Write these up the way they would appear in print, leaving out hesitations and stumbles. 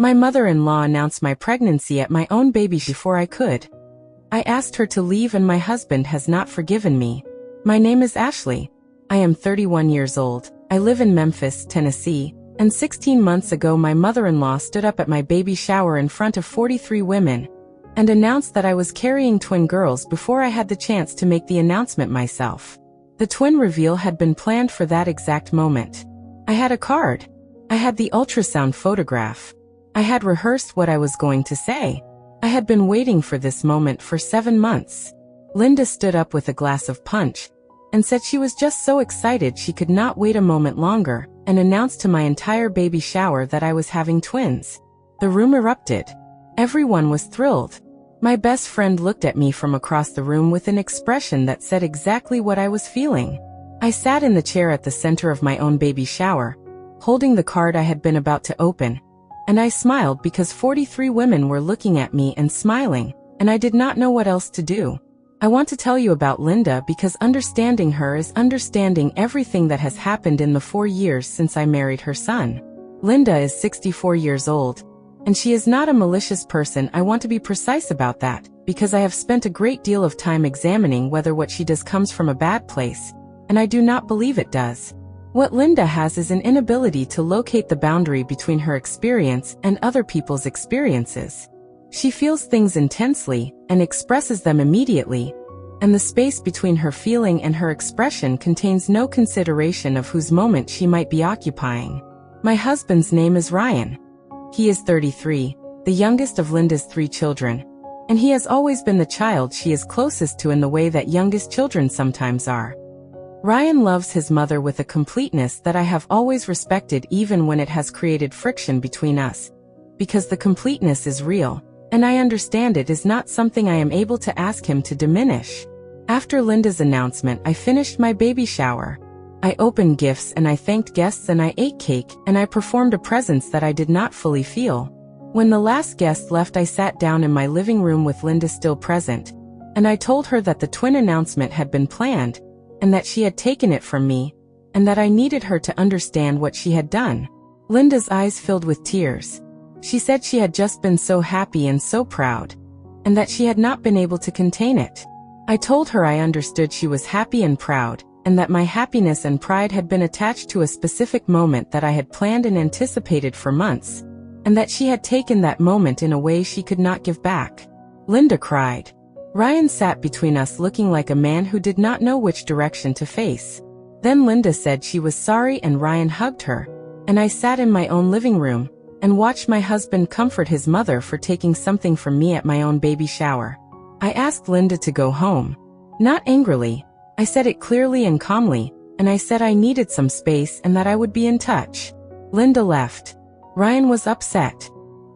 My mother-in-law announced my pregnancy at my own baby before I could. I asked her to leave and my husband has not forgiven me. My name is Ashley. I am 31 years old. I live in Memphis, Tennessee, and 16 months ago my mother-in-law stood up at my baby shower in front of 43 women and announced that I was carrying twin girls before I had the chance to make the announcement myself. The twin reveal had been planned for that exact moment. I had a card. I had the ultrasound photograph. I had rehearsed what I was going to say. I had been waiting for this moment for 7 months. Linda stood up with a glass of punch and said she was just so excited she could not wait a moment longer, and announced to my entire baby shower that I was having twins. The room erupted. Everyone was thrilled. My best friend looked at me from across the room with an expression that said exactly what I was feeling. I sat in the chair at the center of my own baby shower, holding the card I had been about to open, and I smiled because 43 women were looking at me and smiling, and I did not know what else to do. I want to tell you about Linda because understanding her is understanding everything that has happened in the 4 years since I married her son. Linda is 64 years old, and she is not a malicious person. I want to be precise about that, because I have spent a great deal of time examining whether what she does comes from a bad place, and I do not believe it does. What Linda has is an inability to locate the boundary between her experience and other people's experiences. She feels things intensely and expresses them immediately, and the space between her feeling and her expression contains no consideration of whose moment she might be occupying. My husband's name is Ryan. He is 33, the youngest of Linda's 3 children, and he has always been the child she is closest to in the way that youngest children sometimes are. Ryan loves his mother with a completeness that I have always respected, even when it has created friction between us, because the completeness is real, and I understand it is not something I am able to ask him to diminish. After Linda's announcement, I finished my baby shower. I opened gifts and I thanked guests and I ate cake and I performed a presence that I did not fully feel. When the last guest left, I sat down in my living room with Linda still present, and I told her that the twin announcement had been planned, and that she had taken it from me, and that I needed her to understand what she had done. Linda's eyes filled with tears. She said she had just been so happy and so proud, and that she had not been able to contain it. I told her I understood she was happy and proud, and that my happiness and pride had been attached to a specific moment that I had planned and anticipated for months, and that she had taken that moment in a way she could not give back. Linda cried. Ryan sat between us looking like a man who did not know which direction to face. Then Linda said she was sorry and Ryan hugged her, and I sat in my own living room and watched my husband comfort his mother for taking something from me at my own baby shower. I asked Linda to go home. Not angrily. I said it clearly and calmly, and I said I needed some space and that I would be in touch. Linda left. Ryan was upset.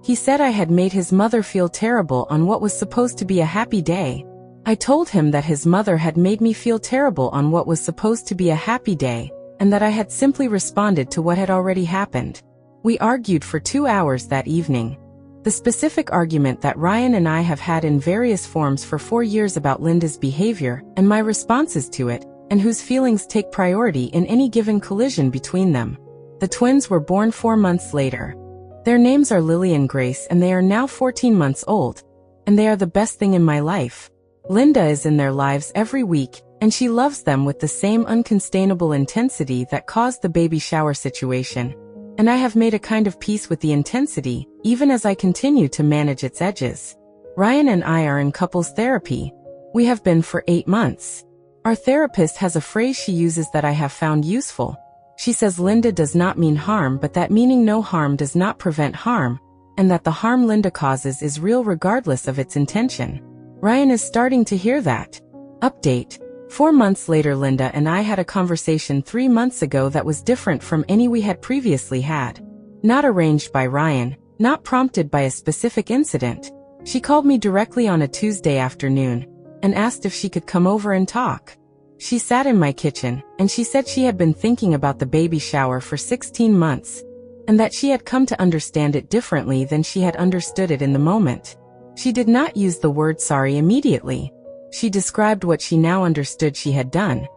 He said I had made his mother feel terrible on what was supposed to be a happy day. I told him that his mother had made me feel terrible on what was supposed to be a happy day, and that I had simply responded to what had already happened. We argued for 2 hours that evening. The specific argument that Ryan and I have had in various forms for 4 years about Linda's behavior and my responses to it, and whose feelings take priority in any given collision between them. The twins were born 4 months later. Their names are Lily and Grace, and they are now 14 months old, and they are the best thing in my life. Linda is in their lives every week, and she loves them with the same uncontainable intensity that caused the baby shower situation. And I have made a kind of peace with the intensity, even as I continue to manage its edges. Ryan and I are in couples therapy. We have been for 8 months. Our therapist has a phrase she uses that I have found useful. She says Linda does not mean harm, but that meaning no harm does not prevent harm, and that the harm Linda causes is real regardless of its intention. Ryan is starting to hear that. Update. 4 months later, Linda and I had a conversation 3 months ago that was different from any we had previously had. Not arranged by Ryan, not prompted by a specific incident. She called me directly on a Tuesday afternoon and asked if she could come over and talk. She sat in my kitchen, and she said she had been thinking about the baby shower for 16 months, and that she had come to understand it differently than she had understood it in the moment. She did not use the word sorry immediately. She described what she now understood she had done.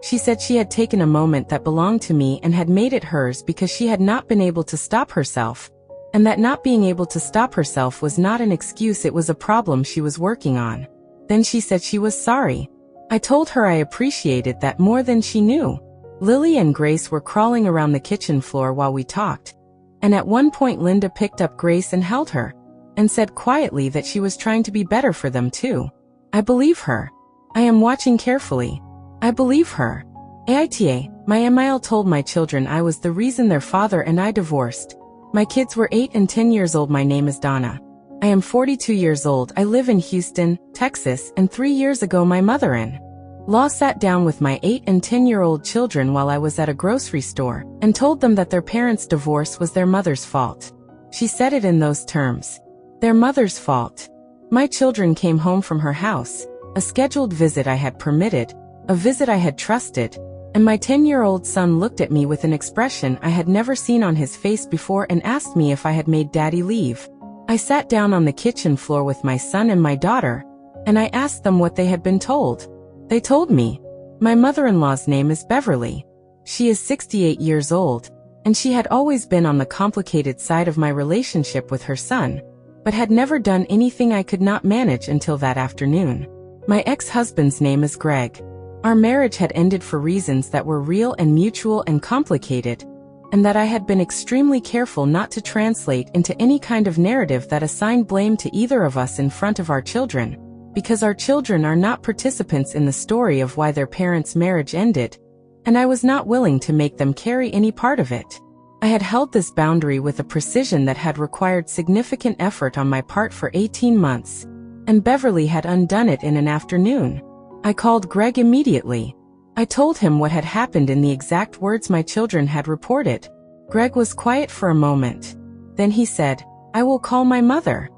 She said she had taken a moment that belonged to me and had made it hers because she had not been able to stop herself, and that not being able to stop herself was not an excuse, it was a problem she was working on. Then she said she was sorry. I told her I appreciated that more than she knew. Lily and Grace were crawling around the kitchen floor while we talked, and at one point Linda picked up Grace and held her, and said quietly that she was trying to be better for them too. I believe her. I am watching carefully. I believe her. AITA, my Emile told my children I was the reason their father and I divorced. My kids were 8 and 10 years old. My name is Donna. I am 42 years old. I live in Houston, Texas, and 3 years ago my mother-in-law sat down with my 8 and 10-year-old children while I was at a grocery store and told them that their parents' divorce was their mother's fault. She said it in those terms. Their mother's fault. My children came home from her house, a scheduled visit I had permitted, a visit I had trusted, and my 10-year-old son looked at me with an expression I had never seen on his face before and asked me if I had made Daddy leave. I sat down on the kitchen floor with my son and my daughter, and I asked them what they had been told. They told me. My mother-in-law's name is Beverly. She is 68 years old, and she had always been on the complicated side of my relationship with her son, but had never done anything I could not manage until that afternoon. My ex-husband's name is Greg. Our marriage had ended for reasons that were real and mutual and complicated, and that I had been extremely careful not to translate into any kind of narrative that assigned blame to either of us in front of our children, because our children are not participants in the story of why their parents' marriage ended, and I was not willing to make them carry any part of it. I had held this boundary with a precision that had required significant effort on my part for 18 months, and Beverly had undone it in an afternoon. I called Greg immediately. I told him what had happened in the exact words my children had reported. Greg was quiet for a moment. Then he said, "I will call my mother."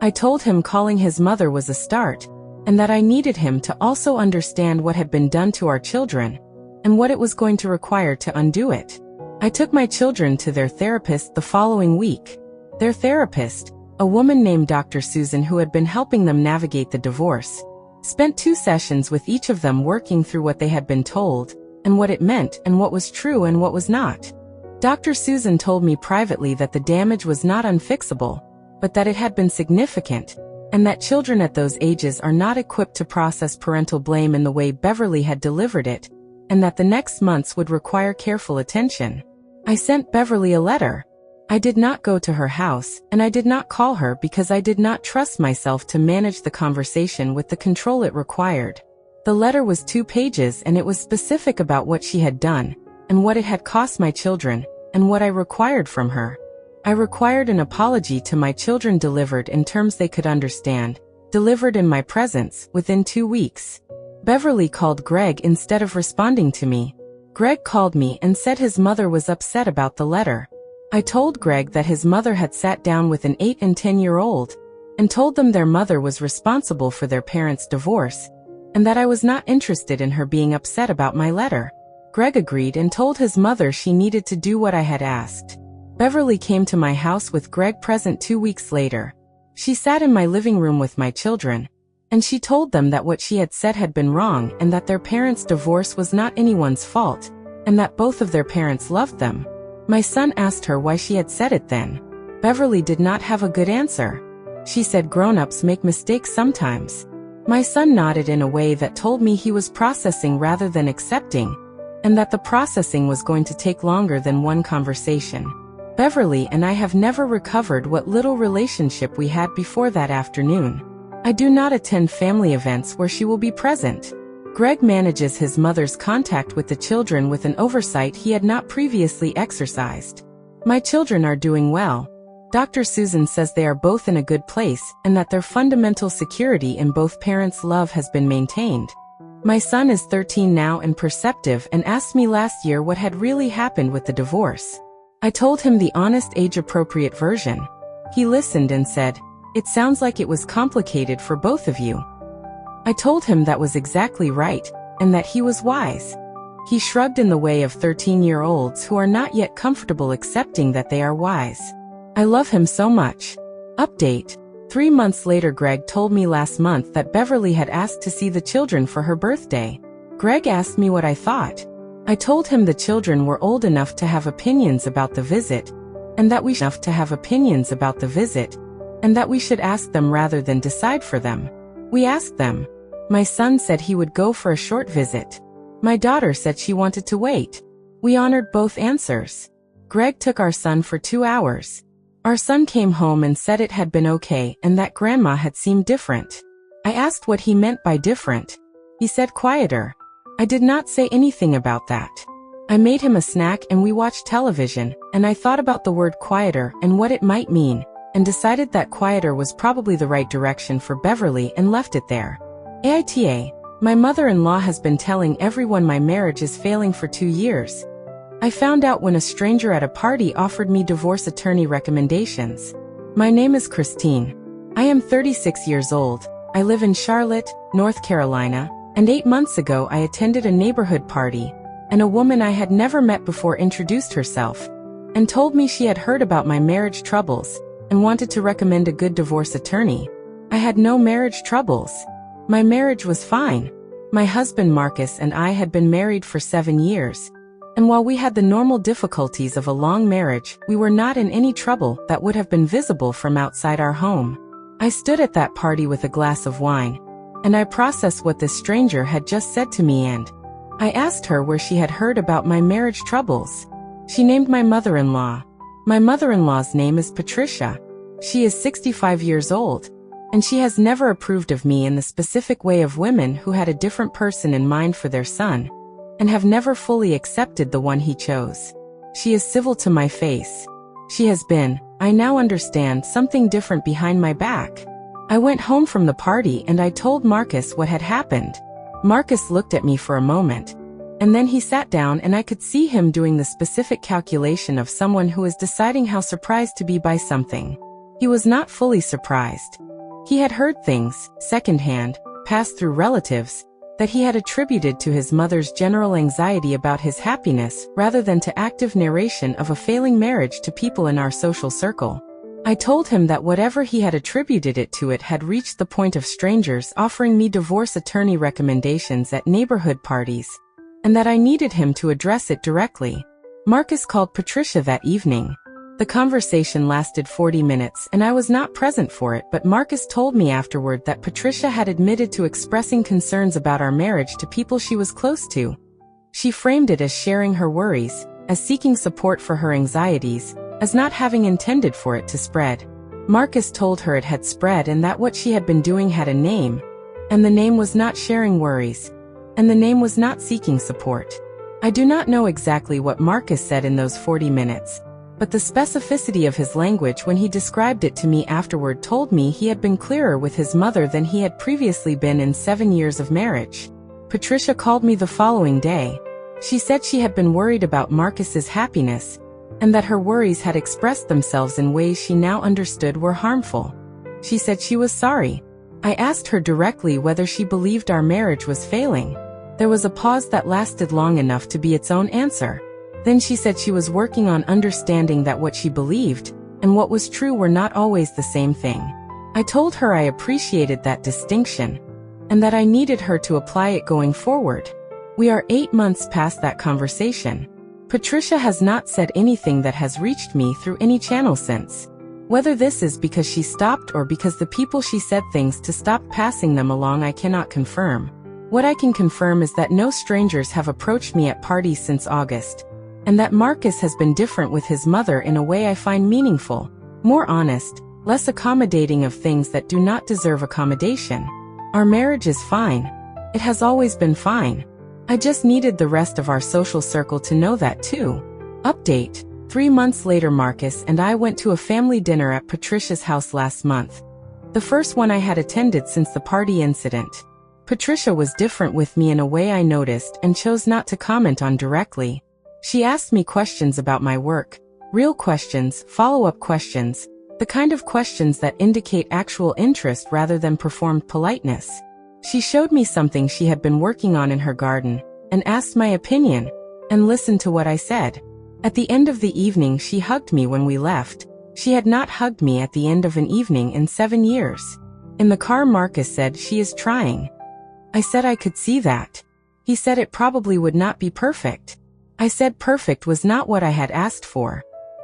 I told him calling his mother was a start, and that I needed him to also understand what had been done to our children, and what it was going to require to undo it. I took my children to their therapist the following week. Their therapist, a woman named Dr. Susan who had been helping them navigate the divorce, spent 2 sessions with each of them working through what they had been told, and what it meant and what was true and what was not. Dr. Susan told me privately that the damage was not unfixable, but that it had been significant, and that children at those ages are not equipped to process parental blame in the way Beverly had delivered it, and that the next months would require careful attention. I sent Beverly a letter. I did not go to her house, and I did not call her because I did not trust myself to manage the conversation with the control it required. The letter was 2 pages and it was specific about what she had done, and what it had cost my children, and what I required from her. I required an apology to my children delivered in terms they could understand, delivered in my presence, within 2 weeks. Beverly called Greg instead of responding to me. Greg called me and said his mother was upset about the letter. I told Greg that his mother had sat down with an 8 and 10-year-old and told them their mother was responsible for their parents' divorce, and that I was not interested in her being upset about my letter. Greg agreed and told his mother she needed to do what I had asked. Beverly came to my house with Greg present 2 weeks later. She sat in my living room with my children, and she told them that what she had said had been wrong and that their parents' divorce was not anyone's fault, and that both of their parents loved them. My son asked her why she had said it then. Beverly did not have a good answer. She said grown-ups make mistakes sometimes. My son nodded in a way that told me he was processing rather than accepting, and that the processing was going to take longer than one conversation. Beverly and I have never recovered what little relationship we had before that afternoon. I do not attend family events where she will be present. Greg manages his mother's contact with the children with an oversight he had not previously exercised. My children are doing well. Dr. Susan says they are both in a good place and that their fundamental security in both parents' love has been maintained. My son is 13 now and perceptive and asked me last year what had really happened with the divorce. I told him the honest age-appropriate version. He listened and said, "It sounds like it was complicated for both of you." I told him that was exactly right, and that he was wise. He shrugged in the way of 13-year-olds who are not yet comfortable accepting that they are wise. I love him so much. Update. 3 months later, Greg told me last month that Beverly had asked to see the children for her birthday. Greg asked me what I thought. I told him the children were old enough to have opinions about the visit, and that we should enough to have opinions about the visit, and that we should ask them rather than decide for them. We asked them. My son said he would go for a short visit. My daughter said she wanted to wait. We honored both answers. Greg took our son for 2 hours. Our son came home and said it had been okay and that Grandma had seemed different. I asked what he meant by different. He said quieter. I did not say anything about that. I made him a snack and we watched television, and I thought about the word quieter and what it might mean, and decided that quieter was probably the right direction for Beverly and left it there. AITA, my mother-in-law has been telling everyone my marriage is failing for 2 years. I found out when a stranger at a party offered me divorce attorney recommendations. My name is Christine. I am 36 years old. I live in Charlotte, North Carolina, and 8 months ago I attended a neighborhood party, and a woman I had never met before introduced herself and told me she had heard about my marriage troubles and wanted to recommend a good divorce attorney. I had no marriage troubles. My marriage was fine. My husband Marcus and I had been married for 7 years, and while we had the normal difficulties of a long marriage, we were not in any trouble that would have been visible from outside our home. I stood at that party with a glass of wine, and I processed what this stranger had just said to me, and I asked her where she had heard about my marriage troubles. She named my mother-in-law. My mother-in-law's name is Patricia. She is 65 years old, and she has never approved of me in the specific way of women who had a different person in mind for their son, and have never fully accepted the one he chose. She is civil to my face. She has been, I now understand, something different behind my back. I went home from the party and I told Marcus what had happened. Marcus looked at me for a moment, and then he sat down and I could see him doing the specific calculation of someone who is deciding how surprised to be by something. He was not fully surprised. He had heard things, secondhand, passed through relatives, that he had attributed to his mother's general anxiety about his happiness rather than to active narration of a failing marriage to people in our social circle. I told him that whatever he had attributed it to had reached the point of strangers offering me divorce attorney recommendations at neighborhood parties, and that I needed him to address it directly. Marcus called Patricia that evening. The conversation lasted 40 minutes and I was not present for it, but Marcus told me afterward that Patricia had admitted to expressing concerns about our marriage to people she was close to. She framed it as sharing her worries, as seeking support for her anxieties, as not having intended for it to spread. Marcus told her it had spread and that what she had been doing had a name, and the name was not sharing worries, and the name was not seeking support. I do not know exactly what Marcus said in those 40 minutes, but the specificity of his language when he described it to me afterward told me he had been clearer with his mother than he had previously been in 7 years of marriage. Patricia called me the following day. She said she had been worried about Marcus's happiness, and that her worries had expressed themselves in ways she now understood were harmful. She said she was sorry. I asked her directly whether she believed our marriage was failing. There was a pause that lasted long enough to be its own answer. Then she said she was working on understanding that what she believed and what was true were not always the same thing. I told her I appreciated that distinction, and that I needed her to apply it going forward. We are 8 months past that conversation. Patricia has not said anything that has reached me through any channel since. Whether this is because she stopped or because the people she said things to stopped passing them along, I cannot confirm. What I can confirm is that no strangers have approached me at parties since August, and that Marcus has been different with his mother in a way I find meaningful, more honest, less accommodating of things that do not deserve accommodation. Our marriage is fine. It has always been fine. I just needed the rest of our social circle to know that too. Update. 3 months later, Marcus and I went to a family dinner at Patricia's house last month. The first one I had attended since the party incident. Patricia was different with me in a way I noticed and chose not to comment on directly. She asked me questions about my work, real questions, follow-up questions, the kind of questions that indicate actual interest rather than performed politeness. She showed me something she had been working on in her garden, and asked my opinion, and listened to what I said. At the end of the evening she hugged me when we left. She had not hugged me at the end of an evening in 7 years. In the car, Marcus said she is trying. I said I could see that. He said it probably would not be perfect. I said perfect was not what I had asked for.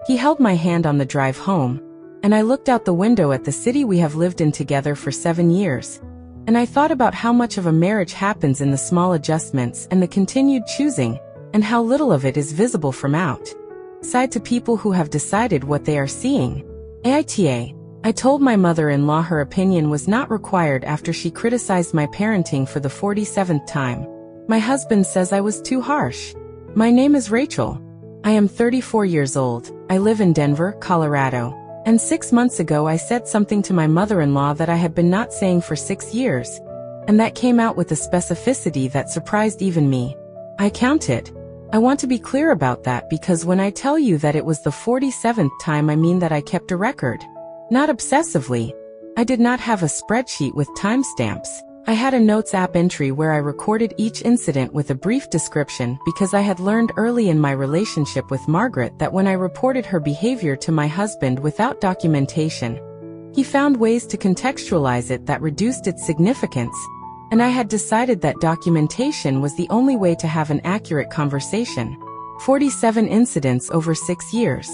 He held my hand on the drive home, and I looked out the window at the city we have lived in together for 7 years. And I thought about how much of a marriage happens in the small adjustments and the continued choosing, and how little of it is visible from outside to people who have decided what they are seeing. AITA. I told my mother-in-law her opinion was not required after she criticized my parenting for the 47th time. My husband says I was too harsh. My name is Rachel. I am 34 years old. I live in Denver, Colorado. And 6 months ago I said something to my mother-in-law that I had been not saying for 6 years. And that came out with a specificity that surprised even me. I counted. I want to be clear about that because when I tell you that it was the 47th time, I mean that I kept a record. Not obsessively. I did not have a spreadsheet with timestamps. I had a notes app entry where I recorded each incident with a brief description because I had learned early in my relationship with Margaret that when I reported her behavior to my husband without documentation, he found ways to contextualize it that reduced its significance, and I had decided that documentation was the only way to have an accurate conversation. 47 incidents over 6 years.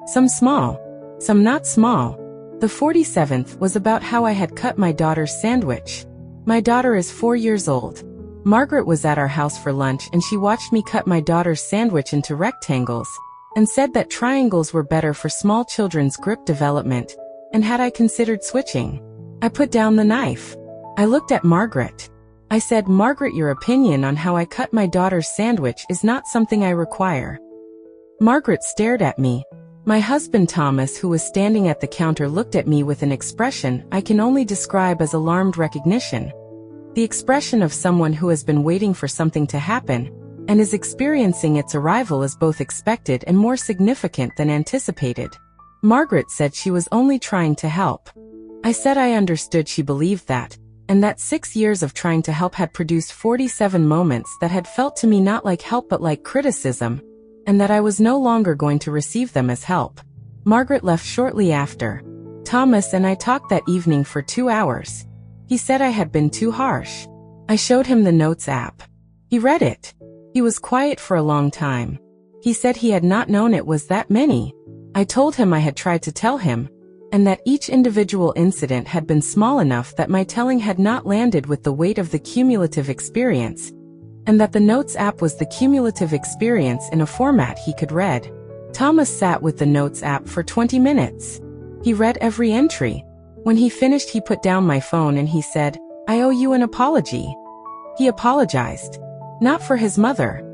Some small, some not small. The 47th was about how I had cut my daughter's sandwich. My daughter is 4 years old. Margaret was at our house for lunch and she watched me cut my daughter's sandwich into rectangles and said that triangles were better for small children's grip development, and had I considered switching. I put down the knife. I looked at Margaret. I said, "Margaret, your opinion on how I cut my daughter's sandwich is not something I require." Margaret stared at me. My husband Thomas, who was standing at the counter, looked at me with an expression I can only describe as alarmed recognition. The expression of someone who has been waiting for something to happen, and is experiencing its arrival as both expected and more significant than anticipated. Margaret said she was only trying to help. I said I understood she believed that, and that 6 years of trying to help had produced 47 moments that had felt to me not like help but like criticism, and that I was no longer going to receive them as help. Margaret left shortly after. Thomas and I talked that evening for 2 hours. He said I had been too harsh. I showed him the notes app. He read it. He was quiet for a long time. He said he had not known it was that many. I told him I had tried to tell him, and that each individual incident had been small enough that my telling had not landed with the weight of the cumulative experience, and that the notes app was the cumulative experience in a format he could read. Thomas sat with the notes app for 20 minutes. He read every entry. When he finished, he put down my phone and he said, "I owe you an apology." He apologized. Not for his mother.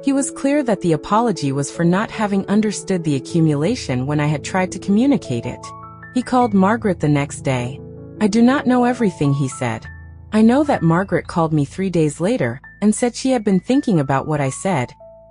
He was clear that the apology was for not having understood the accumulation when I had tried to communicate it. He called Margaret the next day. "I do not know everything," he said. I know that Margaret called me 3 days later and said she had been thinking about what I said,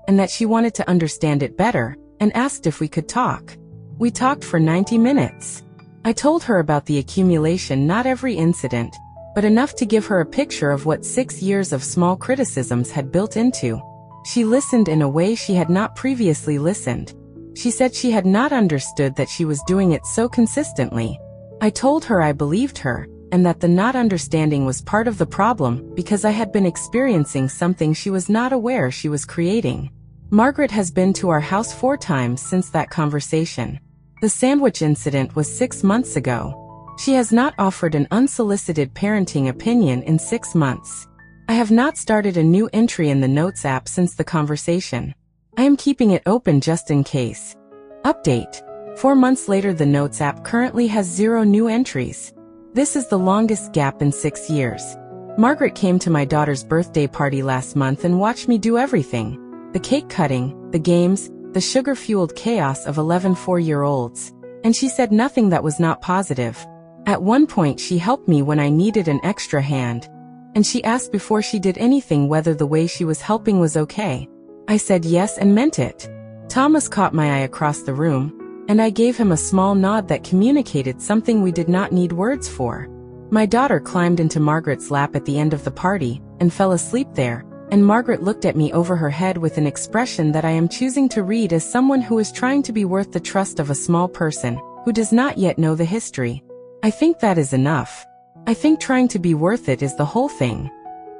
and that she wanted to understand it better, and asked if we could talk. We talked for 90 minutes. I told her about the accumulation, not every incident, but enough to give her a picture of what 6 years of small criticisms had built into. She listened in a way she had not previously listened. She said she had not understood that she was doing it so consistently. I told her I believed her, and that the not understanding was part of the problem because I had been experiencing something she was not aware she was creating. Margaret has been to our house 4 times since that conversation. The sandwich incident was 6 months ago. She has not offered an unsolicited parenting opinion in 6 months. I have not started a new entry in the Notes app since the conversation. I am keeping it open just in case. Update. 4 months later, the Notes app currently has 0 new entries. This is the longest gap in 6 years. Margaret came to my daughter's birthday party last month and watched me do everything. The cake cutting, the games, the sugar-fueled chaos of 11 4-year-olds. And she said nothing that was not positive. At one point she helped me when I needed an extra hand. And she asked before she did anything whether the way she was helping was okay. I said yes and meant it. Thomas caught my eye across the room, and I gave him a small nod that communicated something we did not need words for. My daughter climbed into Margaret's lap at the end of the party, and fell asleep there, and Margaret looked at me over her head with an expression that I am choosing to read as someone who is trying to be worth the trust of a small person, who does not yet know the history. I think that is enough. I think trying to be worth it is the whole thing.